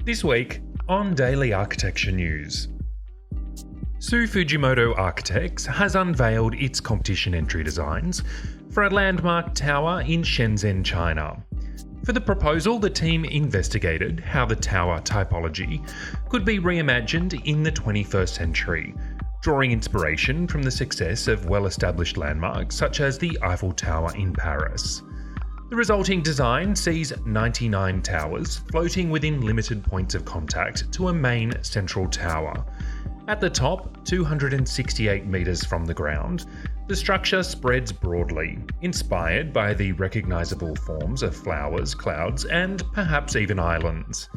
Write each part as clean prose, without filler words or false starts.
This week on Daily Architecture News. Fujimoto Architects has unveiled its competition entry designs for a landmark tower in Shenzhen, China. For the proposal, the team investigated how the tower typology could be reimagined in the 21st century, drawing inspiration from the success of well-established landmarks such as the Eiffel Tower in Paris. The resulting design sees 99 towers floating within limited points of contact to a main central tower. At the top, 268 metres from the ground, the structure spreads broadly, inspired by the recognisable forms of flowers, clouds, and perhaps even islands.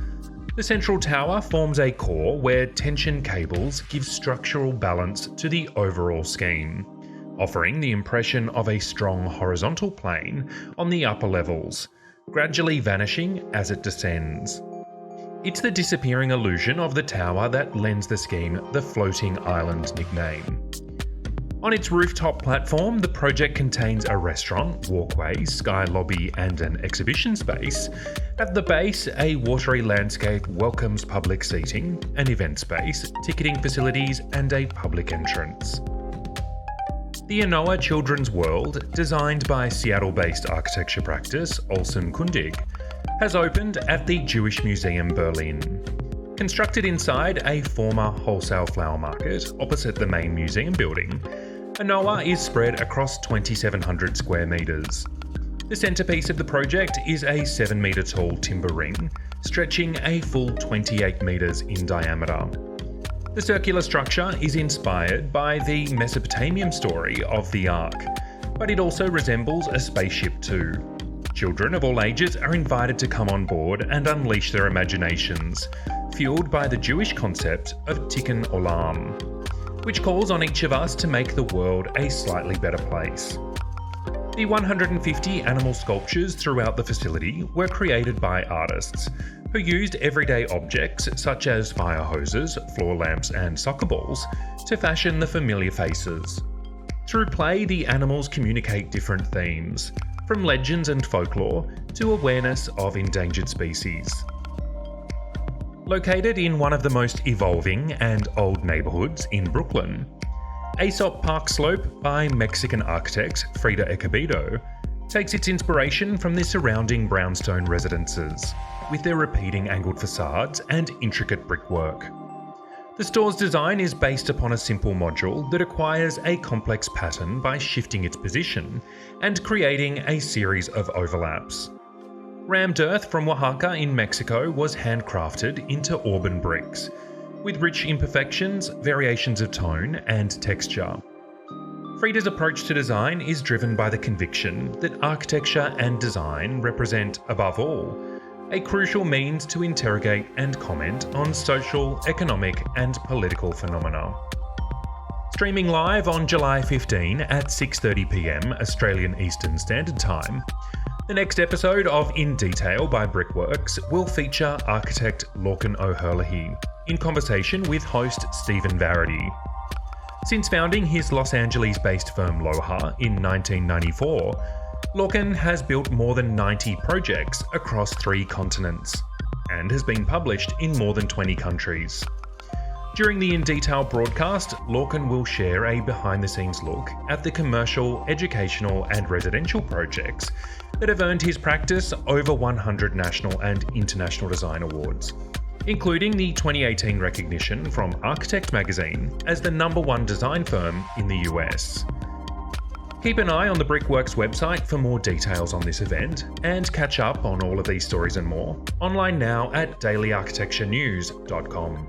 The central tower forms a core where tension cables give structural balance to the overall scheme, offering the impression of a strong horizontal plane on the upper levels, gradually vanishing as it descends. It's the disappearing illusion of the tower that lends the scheme the floating island nickname. On its rooftop platform, the project contains a restaurant, walkway, sky lobby, and an exhibition space. At the base, a watery landscape welcomes public seating, an event space, ticketing facilities, and a public entrance. The ANOHA Children's World, designed by Seattle-based architecture practice Olsen Kundig, has opened at the Jewish Museum Berlin. Constructed inside a former wholesale flower market opposite the main museum building, ANOHA is spread across 2,700 square metres. The centrepiece of the project is a 7-metre tall timber ring, stretching a full 28 metres in diameter. The circular structure is inspired by the Mesopotamian story of the Ark, but it also resembles a spaceship too. Children of all ages are invited to come on board and unleash their imaginations, fueled by the Jewish concept of Tikkun Olam, which calls on each of us to make the world a slightly better place. The 150 animal sculptures throughout the facility were created by artists who used everyday objects such as fire hoses, floor lamps, and soccer balls to fashion the familiar faces. Through play, the animals communicate different themes, from legends and folklore to awareness of endangered species. Located in one of the most evolving and old neighbourhoods in Brooklyn, Aesop Park Slope by Mexican architect Frida Escobedo takes its inspiration from the surrounding brownstone residences, with their repeating angled facades and intricate brickwork. The store's design is based upon a simple module that acquires a complex pattern by shifting its position and creating a series of overlaps. Rammed earth from Oaxaca in Mexico was handcrafted into Auburn bricks, with rich imperfections, variations of tone, and texture. Frida's approach to design is driven by the conviction that architecture and design represent, above all, a crucial means to interrogate and comment on social, economic, and political phenomena. Streaming live on July 15 at 6:30 p.m. Australian Eastern Standard Time, the next episode of In Detail by Brickworks will feature architect Lorcan O'Herlihy in conversation with host Stephen Varady. Since founding his Los Angeles-based firm LOHA in 1994, Lorcan has built more than 90 projects across 3 continents and has been published in more than 20 countries. During the In Detail broadcast, Lorcan will share a behind-the-scenes look at the commercial, educational, and residential projects that have earned his practice over 100 national and international design awards, including the 2018 recognition from Architect magazine as the #1 design firm in the US. Keep an eye on the Brickworks website for more details on this event, and catch up on all of these stories and more online now at dailyarchitecturenews.com.